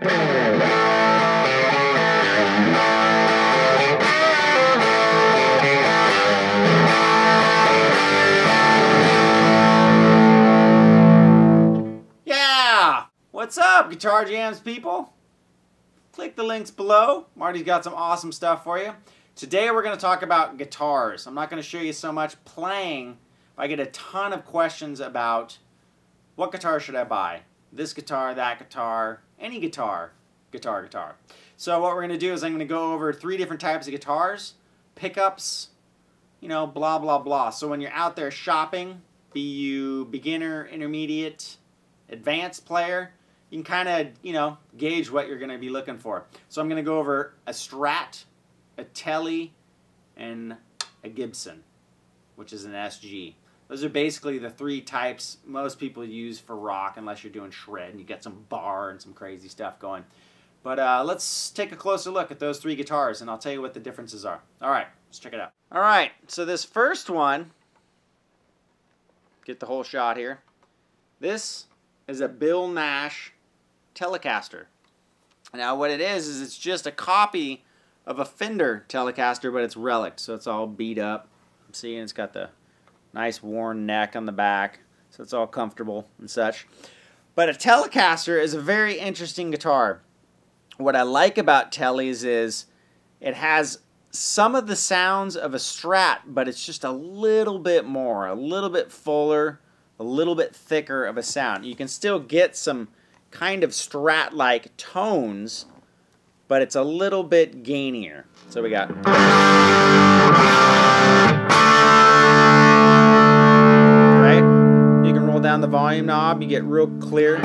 Yeah! What's up, Guitar Jams people? Click the links below. Marty's got some awesome stuff for you. Today we're going to talk about guitars. I'm not going to show you so much playing, but I get a ton of questions about what guitar should I buy? This guitar, that guitar, any guitar. Guitar. So what we're going to do is I'm going to go over 3 different types of guitars, pickups, you know, blah, blah, blah. So when you're out there shopping, be you beginner, intermediate, advanced player, you can kind of, you know, gauge what you're going to be looking for. So I'm going to go over a Strat, a Tele, and a Gibson, which is an SG. Those are basically the 3 types most people use for rock, unless you're doing shred and you get some bar and some crazy stuff going. But let's take a closer look at those 3 guitars, and I'll tell you what the differences are. All right, let's check it out. All right, so this first one, get the whole shot here. This is a Bill Nash Telecaster. Now what it is it's just a copy of a Fender Telecaster, but it's relic, so it's all beat up. See, and it's got the nice worn neck on the back, so it's all comfortable and such. But a Telecaster is a very interesting guitar. What I like about Teles is it has some of the sounds of a Strat, but it's just a little bit more, a little bit fuller, a little bit thicker of a sound. You can still get some kind of Strat-like tones, but it's a little bit gainier. So we got... Right? You can roll down the volume knob, you get real clear.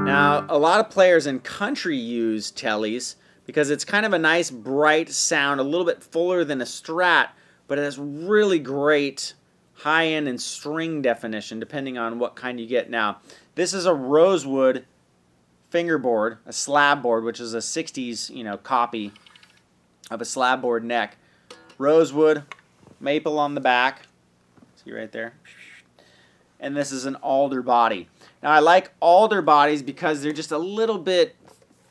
Now, a lot of players in country use Teles because it's kind of a nice bright sound, a little bit fuller than a Strat, but it has really great high-end and string definition depending on what kind you get. Now, this is a rosewood fingerboard, a slab board, which is a 60s, you know, copy of a slab board neck. Rosewood, maple on the back. See right there? And this is an alder body. Now, I like alder bodies because they're just a little bit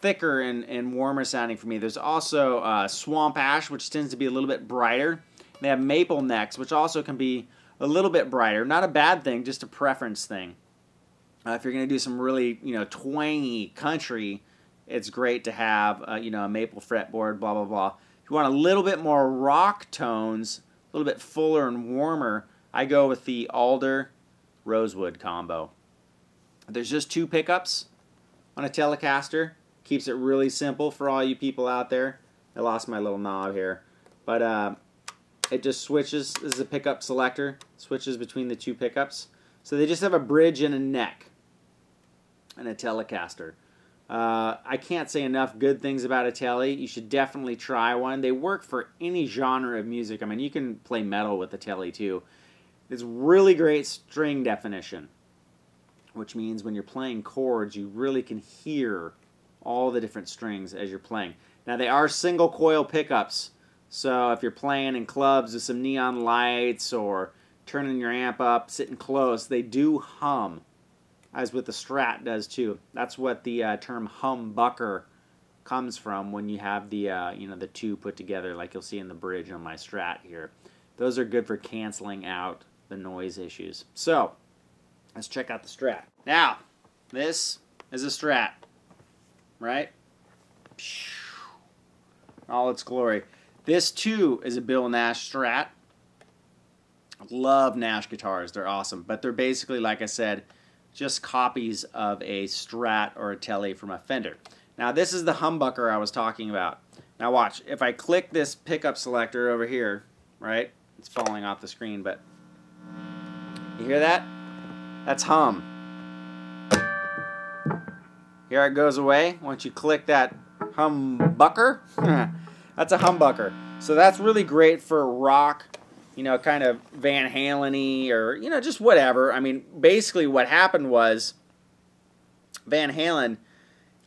thicker and warmer sounding for me. There's also swamp ash, which tends to be a little bit brighter. They have maple necks, which also can be a little bit brighter. Not a bad thing, just a preference thing. If you're going to do some really, you know, twangy country, it's great to have, you know, a maple fretboard, blah, blah, blah. If you want a little bit more rock tones, a little bit fuller and warmer, I go with the alder rosewood combo. There's just 2 pickups on a Telecaster. Keeps it really simple for all you people out there. I lost my little knob here. But it just switches. This is a pickup selector. Switches between the 2 pickups. So they just have a bridge and a neck and a Telecaster. I can't say enough good things about a Tele. You should definitely try one. They work for any genre of music. I mean, you can play metal with a Tele too. It's really great string definition, which means when you're playing chords, you really can hear all the different strings as you're playing. Now, they are single coil pickups, so if you're playing in clubs with some neon lights or turning your amp up, sitting close, they do hum, as with the Strat does too. That's what the term humbucker comes from when you have the you know, the 2 put together, like you'll see in the bridge on my Strat here. Those are good for canceling out the noise issues. So, let's check out the Strat. Now, this is a Strat, right? All its glory. This too is a Bill Nash Strat. Love Nash guitars. They're awesome. But they're basically, like I said, just copies of a Strat or a Tele from a Fender. Now, this is the humbucker I was talking about. Now, watch. If I click this pickup selector over here, right? It's falling off the screen, but you hear that? That's hum. Here it goes away once you click that humbucker. That's a humbucker. So that's really great for rock, you know, kind of Van Halen-y or, you know, just whatever. I mean, basically what happened was Van Halen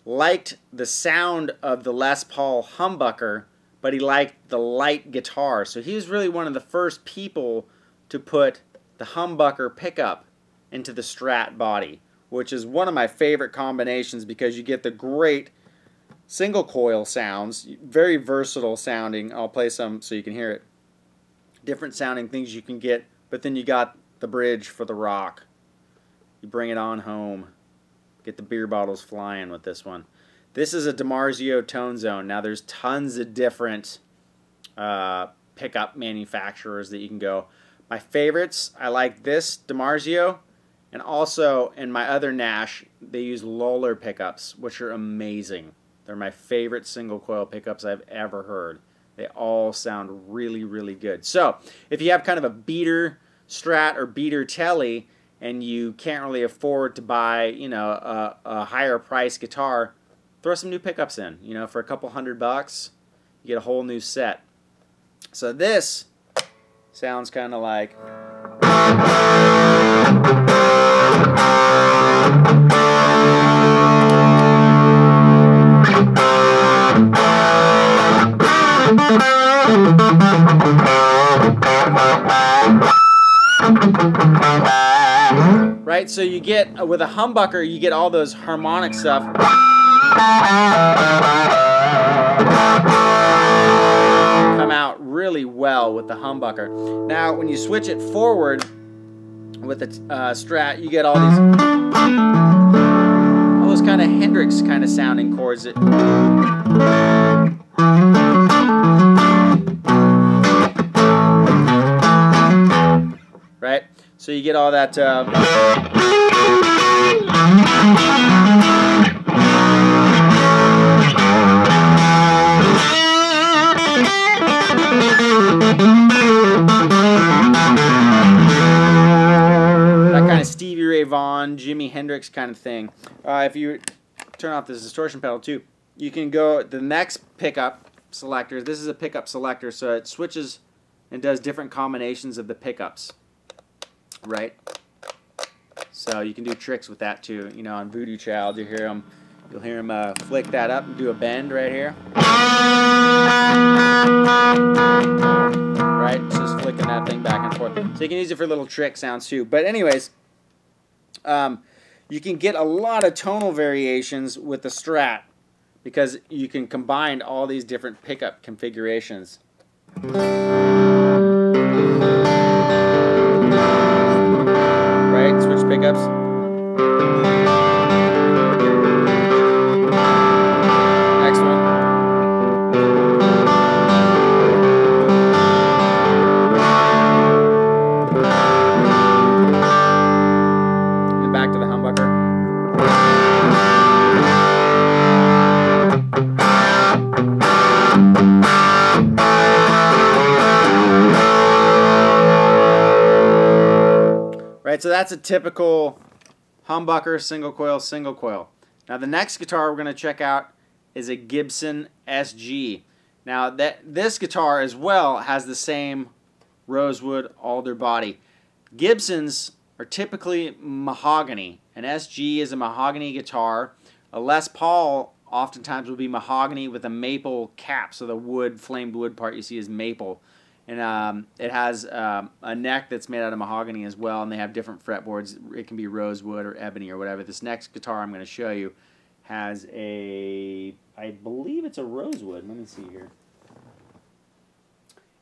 liked the sound of the Les Paul humbucker, but he liked the light guitar. So he was really one of the first people to put the humbucker pickup into the Strat body, which is one of my favorite combinations because you get the great single coil sounds, very versatile sounding. I'll play some so you can hear it. Different sounding things you can get, but then you got the bridge for the rock. You bring it on home. Get the beer bottles flying with this one. This is a DiMarzio Tone Zone. Now there's tons of different pickup manufacturers that you can go. My favorites, I like this DiMarzio, and also in my other Nash, they use Lollar pickups, which are amazing. They're my favorite single coil pickups I've ever heard. They all sound really, really good. So if you have kind of a beater Strat or beater Tele, and you can't really afford to buy, you know, a higher price guitar, throw some new pickups in. You know, for a couple $100, you get a whole new set. So this sounds kind of like. Right, so you get, with a humbucker, you get all those harmonic stuff. Come out really well with the humbucker. Now, when you switch it forward with the Strat, you get all those kind of Hendrix kind of sounding chords that. Right? So you get all that. That kind of Stevie Ray Vaughan, Jimi Hendrix kind of thing. If you turn off this distortion pedal too, you can go the next pickup selector. This is a pickup selector, so it switches and does different combinations of the pickups. Right? So you can do tricks with that too. You know, on Voodoo Child, you'll hear him flick that up and do a bend right here. Right? Just flicking that thing back and forth. So you can use it for little trick sounds too. But anyways, you can get a lot of tonal variations with the Strat because you can combine all these different pickup configurations. Right? Switch pickups. Next one. And back to the humbucker. Right, so that's a typical humbucker, single coil. Now the next guitar we're going to check out is a Gibson SG. Now this guitar as well has the same rosewood alder body. Gibsons are typically mahogany. An SG is a mahogany guitar. A Les Paul oftentimes will be mahogany with a maple cap, so the wood, flamed wood part you see is maple. And it has a neck that's made out of mahogany as well, and they have different fretboards. It can be rosewood or ebony or whatever. This next guitar I'm going to show you has a, I believe it's a rosewood. Let me see here.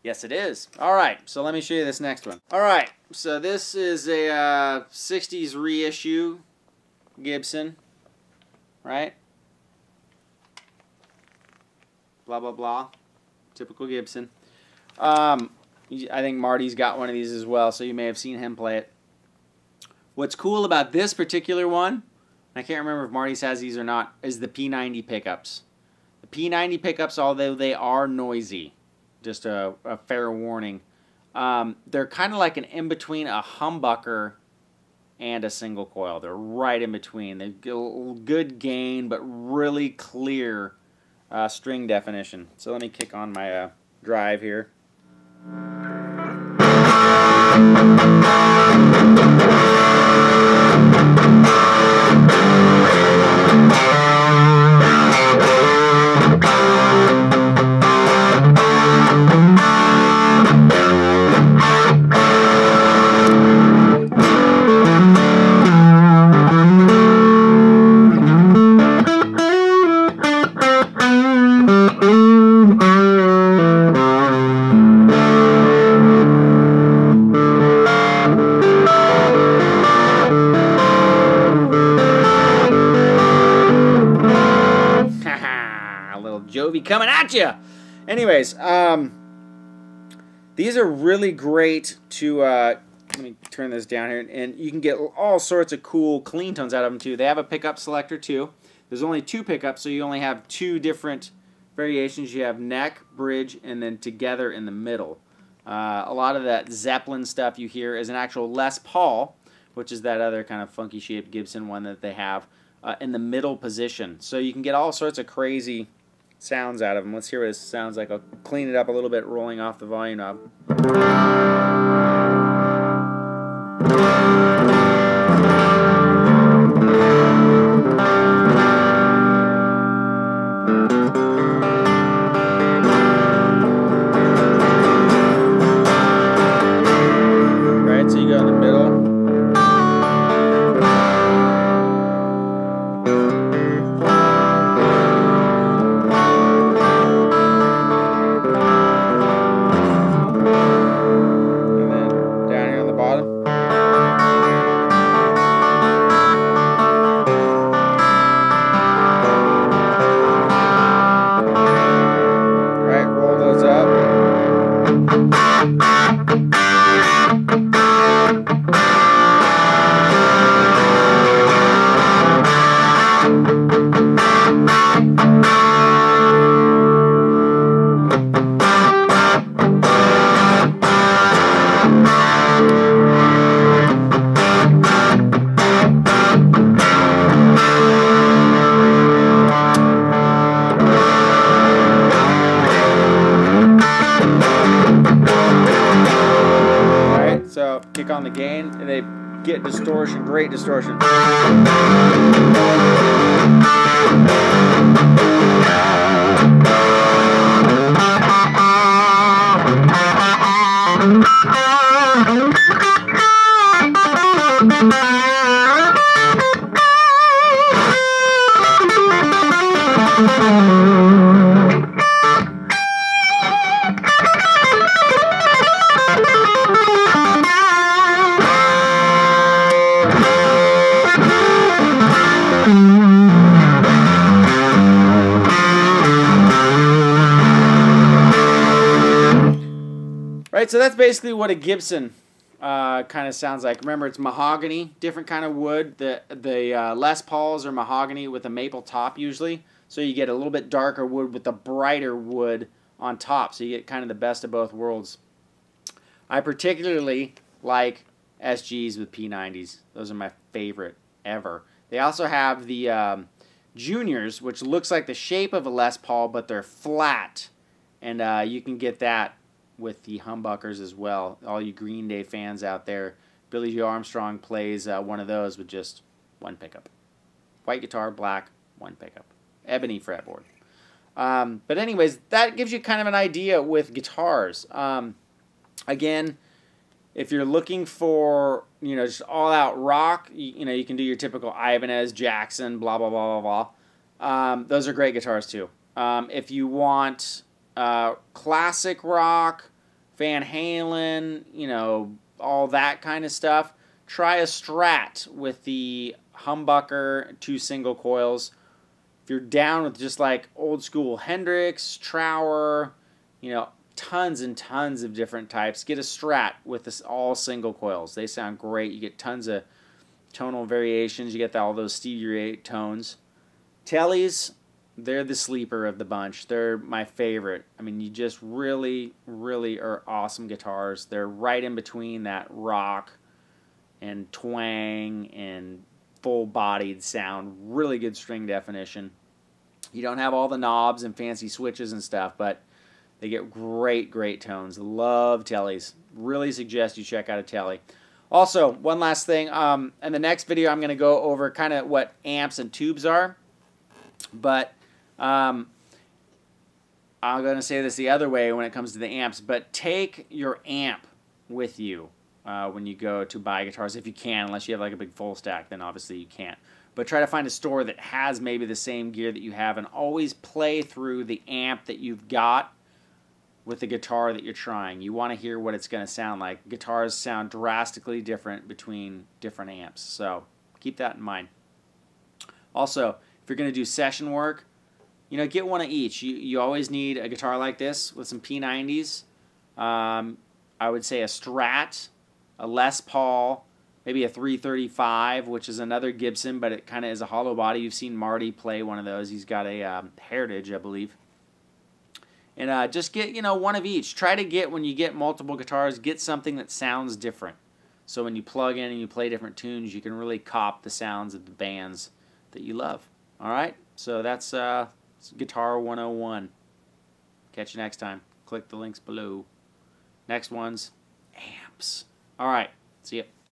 Yes, it is. All right, so let me show you this next one. All right, so this is a 60s reissue Gibson, right? Blah, blah, blah. Typical Gibson. I think Marty's got one of these as well, so you may have seen him play it. What's cool about this particular one, I can't remember if Marty's has these or not, is the P90 pickups. The P90 pickups, although they are noisy, just a fair warning, they're kind of like an in-between a humbucker and a single coil. They're right in between. They get a good gain, but really clear string definition. So let me kick on my drive here. coming at you. Anyways, these are really great to, let me turn this down here, and you can get all sorts of cool clean tones out of them too. They have a pickup selector too. There's only 2 pickups, so you only have 2 different variations. You have neck, bridge, and then together in the middle. A lot of that Zeppelin stuff you hear is an actual Les Paul, which is that other kind of funky shaped Gibson one that they have in the middle position. So you can get all sorts of crazy sounds out of them. Let's hear what this sounds like. I'll clean it up a little bit, rolling off the volume knob. Right, so you go in the middle. So kick on the gain, and they get distortion, great distortion. Right, so that's basically what a Gibson kind of sounds like. Remember, it's mahogany, different kind of wood. The Les Pauls are mahogany with a maple top usually, so you get a little bit darker wood with a brighter wood on top, so you get kind of the best of both worlds. I particularly like SGs with P90s. Those are my favorite ever. They also have the Juniors, which looks like the shape of a Les Paul, but they're flat, and you can get that with the humbuckers as well. All you Green Day fans out there, Billy Joe Armstrong plays one of those with just 1 pickup. White guitar, black, 1 pickup. Ebony fretboard. But anyways, that gives you kind of an idea with guitars. Again, if you're looking for, just all-out rock, you can do your typical Ibanez, Jackson, blah, blah, blah, blah, blah. Those are great guitars too. If you want classic rock, Van Halen, all that kind of stuff, try a Strat with the humbucker, 2 single coils. If you're down with just like old school Hendrix, Trower, tons and tons of different types, get a Strat with this all single coils. They sound great. You get tons of tonal variations. You get all those Stevie Ray tones. Tellys, they're the sleeper of the bunch. They're my favorite. I mean, you just really, really are awesome guitars. They're right in between that rock and twang and full-bodied sound. Really good string definition. You don't have all the knobs and fancy switches and stuff, but they get great, great tones. Love Tellys. Really suggest you check out a Telly. Also, one last thing. In the next video, I'm going to go over kind of what amps and tubes are. But I'm going to say this the other way when it comes to the amps, but take your amp with you when you go to buy guitars, if you can, unless you have like a big full stack, then obviously you can't. But try to find a store that has maybe the same gear that you have, and always play through the amp that you've got with the guitar that you're trying. You want to hear what it's going to sound like. Guitars sound drastically different between different amps, so keep that in mind. Also, if you're going to do session work, you know, get one of each. You always need a guitar like this with some P90s. I would say a Strat, a Les Paul, maybe a 335, which is another Gibson, but it kind of is a hollow body. You've seen Marty play one of those. He's got a Heritage, I believe. And just get, you know, one of each. Try to get, when you get multiple guitars, get something that sounds different. So when you plug in and you play different tunes, you can really cop the sounds of the bands that you love. All right? So that's Guitar 101. Catch you next time. Click the links below. Next one's amps. All right. See ya.